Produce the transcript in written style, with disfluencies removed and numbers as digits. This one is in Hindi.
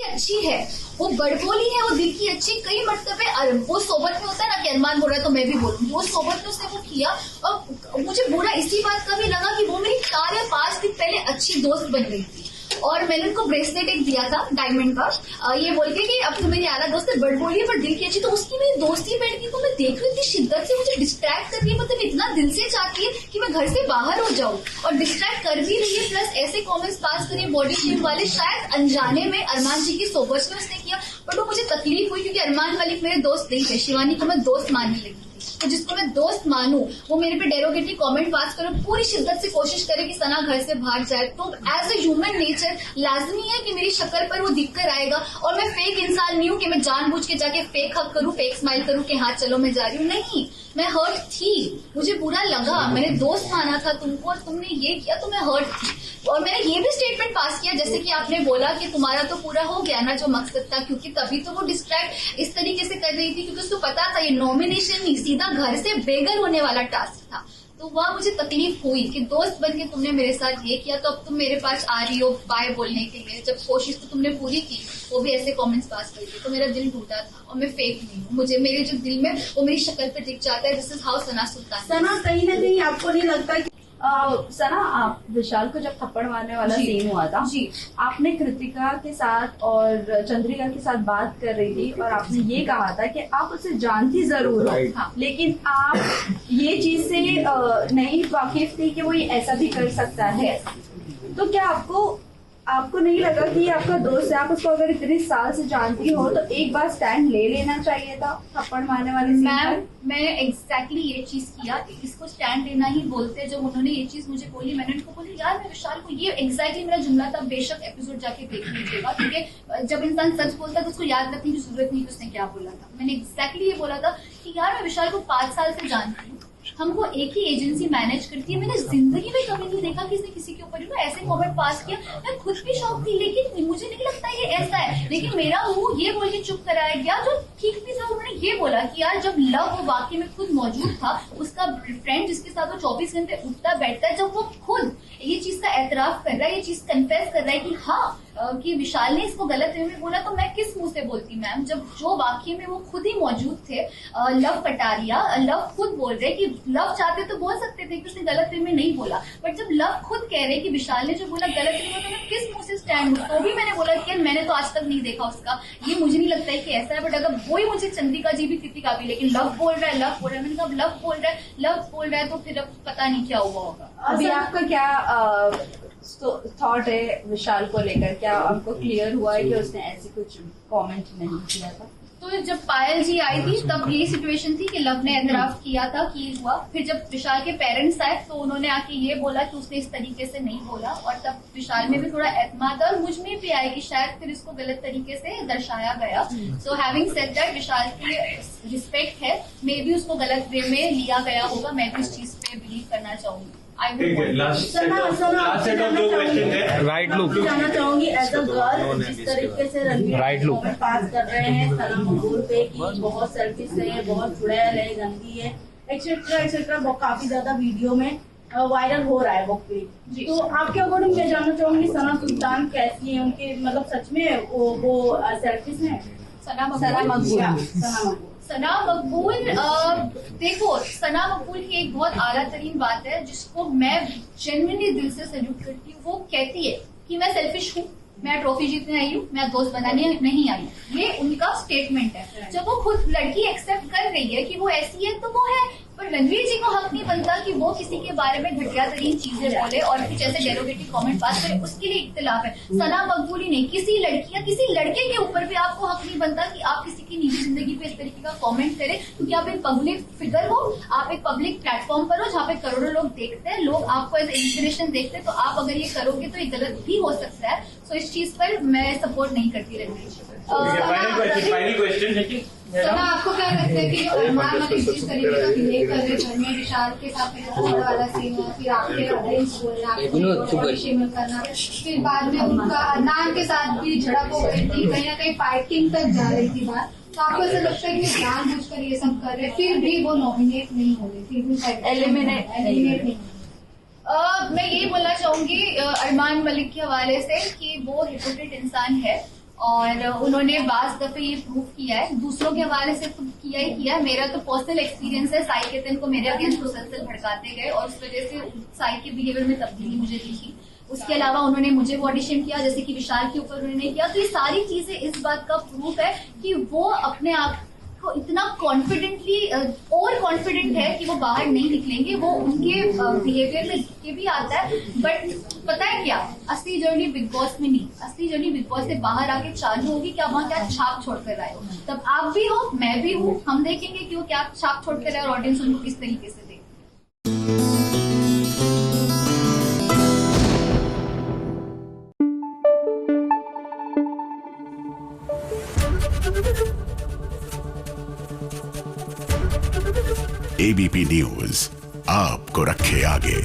अच्छी है, वो बड़बोली है, वो दिल की अच्छी। कई मरतबे वो सोबत में होता है ना कि अरमान बोल रहा है तो मैं भी बोलूंगी, वो सोबत में उसने वो किया। और मुझे बुरा इसी बात का भी लगा कि वो मेरी 4 या 5 दिन पहले अच्छी दोस्त बन गई थी और मैंने उनको ब्रेसलेट एक दिया था डायमंड का, ये बोल के कि अब तो मेरी आला दोस्त है, बड़बोली है पर दिल की अच्छी। तो उसकी मेरी दोस्ती बैठ गई, तो मैं देख रही थी शिद्दत से मुझे डिस्ट्रैक्ट कर रही है, मतलब इतना दिल से चाहती है कि मैं घर से बाहर हो जाऊं और डिस्ट्रैक्ट कर भी रही है। प्लस ऐसे कमेंट्स पास करिए बॉडी शेम वाले, शायद अनजाने में अरमान जी की सोबत में उसने किया, बट वो मुझे तकलीफ हुई क्योंकि अरमान मलिक मेरे दोस्त नहीं थे, शिवानी को मैं दोस्त मानने लगी थी। तो जिसको मैं दोस्त मानूं वो मेरे पे डेरोगेटरी कमेंट पास करो, पूरी शिद्दत से कोशिश करे कि सना घर से बाहर जाए। तो एज ए ह्यूमन नेचर लाजमी है कि मेरी शक्ल पर वो दिख कर आएगा। और मैं फेक इंसान नहीं हूं कि मैं जानबूझ के जाके फेक हक करूं, फेक स्माइल करूं कि हाँ चलो मैं जा रही हूँ। नहीं, मैं हर्ट थी, मुझे बुरा लगा, मैंने दोस्त माना था तुमको और तुमने ये किया तो मैं हर्ट थी। और मैंने ये भी स्टेटमेंट पास किया जैसे कि आपने बोला कि तुम्हारा तो पूरा हो गया ना जो मकसद था, क्योंकि तभी तो वो डिस्ट्रैक्ट इस तरीके से कर रही थी क्योंकि उसको पता था ये नॉमिनेशन नहीं, सीधा घर से बेघर होने वाला टास्क था। तो वहाँ मुझे तकलीफ हुई कि दोस्त बन के तुमने मेरे साथ ये किया, तो अब तुम मेरे पास आ रही हो बाय बोलने के लिए, जब कोशिश तो तुमने पूरी की वो भी ऐसे कमेंट्स पास कर दिए। तो मेरा दिल टूटा था और मैं फेक नहीं हूँ, मुझे मेरे जो दिल में वो मेरी शक्ल पे दिख जाता है। दिस इज हाउ सना सुल्तान। सना, कहीं ना कहीं आपको नहीं लगता कि सना, आप विशाल को जब थप्पड़ मारने वाला सीन हुआ था जी, आपने कृतिका के साथ और चंद्रिका के साथ बात कर रही थी और आपने ये कहा था कि आप उसे जानती जरूर हो, हाँ, लेकिन आप ये चीज से नहीं वाकिफ थी कि वो ये ऐसा भी कर सकता है। तो क्या आपको नहीं लगा कि आपका दोस्त है, आप उसको अगर इतने साल से जानती हो तो एक बार स्टैंड ले लेना चाहिए था थप्पड़ मारने वाले सीन पर? मैं एग्जैक्टली ये चीज किया, इसको स्टैंड लेना ही बोलते। जब उन्होंने ये चीज मुझे बोली, मैंने उनको बोली यार मैं विशाल को, ये एग्जैक्टली मेरा जुमला था, बेशक एपिसोड जाके देख लीजिएगा क्योंकि जब इंसान सच बोलता है तो उसको याद रखने की जरूरत नहीं कि उसने क्या बोला था। मैंने एग्जैक्टली ये बोला था कि यार मैं विशाल को 5 साल से जानती हूँ, हमको एक ही एजेंसी मैनेज करती है, मैंने जिंदगी में कभी नहीं देखा कि इसने किसी के ऊपर ऐसे कमेंट पास किया। मैं खुद भी शौक थी, लेकिन मुझे नहीं लगता ये ऐसा है। लेकिन मेरा मुंह ये बोल के चुप कराया गया जो ठीक भी था। उन्होंने ये बोला कि यार जब लव वो वाकई में खुद मौजूद था, उसका फ्रेंड जिसके साथ वो 24 घंटे उठता बैठता है, जब वो खुद ये चीज का एतराफ कर रहा है, ये चीज कन्फेस कर रहा है कि हाँ कि विशाल ने इसको गलत वे में बोला, तो मैं किस मुंह से बोलती मैम, जब जो वाकई में वो खुद ही मौजूद थे। लव कटारिया, लव खुद बोल रहे कि लव चाहते तो बोल सकते थे कि उसने गलत वे में नहीं बोला, बट जब लव खुद कह रहे कि विशाल ने जो बोला गलत वे में, तो मैं किस मुंह से स्टैंड हूँ। तो भी मैंने बोला कि मैंने तो आज तक नहीं देखा उसका, ये मुझे नहीं लगता है कि ऐसा है। बट अगर वही मुझे चंद्रिका जी भी कृतिका भी, लेकिन लव बोल रहा है, लव बोल रहा है, मैंने कहा लव बोल रहा है तो फिर अब पता नहीं क्या हुआ होगा। अभी आपका क्या थॉट है विशाल को लेकर? क्या आपको क्लियर हुआ है कि उसने ऐसे कुछ कमेंट नहीं किया था? तो जब पायल जी आई थी तब ये सिचुएशन थी कि लव ने एतराफ किया था कि हुआ। फिर जब विशाल के पेरेंट्स आए तो उन्होंने आके ये बोला कि उसने इस तरीके से नहीं बोला, और तब विशाल में भी थोड़ा एतमाद और मुझ में भी आया कि शायद फिर इसको गलत तरीके से दर्शाया गया। सो हैविंग सेड दैट, विशाल की रिस्पेक्ट है, मे भी उसको गलत वे में लिया गया होगा, मैं भी इस चीज पे बिलीव करना चाहूंगी। राइट लुक जानना चाहूंगी एज अ गर्ल, जिस तरीके से रणवीर लुक पास कर रहे हैं सना मकबूल पे कि बहुत सेल्फिश है, बहुत चुड़ैल है, गंदी है, एक्सेट्रा एक्सेट्रा, काफी ज्यादा वीडियो में वायरल हो रहा है वो क्लिप। तो आपके अकॉर्डिंग मैं जानना चाहूंगी सना सुल्तान कैसी है, उनके मतलब सच में वो सेल्फिश है? सना मकबूल देखो, सना मकबूल की एक बहुत आला तरीन बात है जिसको मैं जेन्युइनली दिल से सल्यूट करती हूँ। वो कहती है कि मैं सेल्फिश हूँ, मैं ट्रॉफी जीतने आई हूँ, मैं दोस्त बनाने नहीं आई हूँ। ये उनका स्टेटमेंट है। जब वो खुद लड़की एक्सेप्ट कर रही है कि वो ऐसी है तो वो है, पर रणवीर जी को हक नहीं बनता कि वो किसी के बारे में घटिया तरीन चीजें बोले और कुछ ऐसे डेरोगेटिव कमेंट पास करे, उसके लिए इख्तिलाफ है। सना मकबूल ही नहीं, किसी लड़की या किसी लड़के के ऊपर भी आपको हक नहीं बनता कि आप किसी की निजी जिंदगी पे इस तरीके का कमेंट करें, क्योंकि आप एक पब्लिक फिगर हो, आप एक पब्लिक प्लेटफॉर्म पर हो जहाँ पे करोड़ों लोग देखते हैं, लोग आपको एज इंस्पिरेशन देखते हैं। तो आप अगर ये करोगे तो ये गलत भी हो सकता है। सो इस चीज पर मैं सपोर्ट नहीं करती रणवीर जी। फाइनल क्वेश्चन है कि सना, आपको क्या लगता है कि अरमान मलिक जिस तरीके का बिहेव कर रहे घर में, विशाल के साथ वाला सीन है, फिर आपके अगेंस्ट बोलना, शिमल करना, फिर बाद में उनका अदनान के साथ भी झड़प हो गई थी, कहीं ना कहीं फाइटिंग तक जा रही थी बात, तो आपको ऐसा लगता है कि जानबूझकर ये सब कर रहे, फिर भी वो नॉमिनेट नहीं हो रहे, फिर भी एलिमिनेट नहीं? मैं ये बोलना चाहूंगी अरमान मलिक के हवाले से कि वो हिपोक्रेट इंसान है और उन्होंने बास दफे ये प्रूव किया है, दूसरों के हवाले से तो किया ही किया है। मेरा तो पर्सनल एक्सपीरियंस है, साई केतन को मेरे अगेंस्ट मुसलसल भड़काते गए और उस वजह से साई के बिहेवियर में तब्दीली मुझे दिखी। उसके अलावा उन्होंने मुझे वो ऑडिशन किया, जैसे कि विशाल के ऊपर उन्होंने किया। तो ये सारी चीजें इस बात का प्रूफ है कि वो अपने आप को इतना कॉन्फिडेंटली ओवर कॉन्फिडेंट है कि वो बाहर नहीं निकलेंगे। वो उनके बिहेवियर में के भी आता है, बट पता है क्या, असली जर्नी बिग बॉस में नहीं, असली जर्नी बिग बॉस से बाहर आके चालू होगी कि आप वहाँ क्या छाप छोड़ कर आए हो। तब आप भी हो, मैं भी हूँ, हम देखेंगे कि वो क्या छाप छोड़ कर आए और ऑडियंस उनको किस तरीके से देखे। एबीपी न्यूज आपको रखे आगे।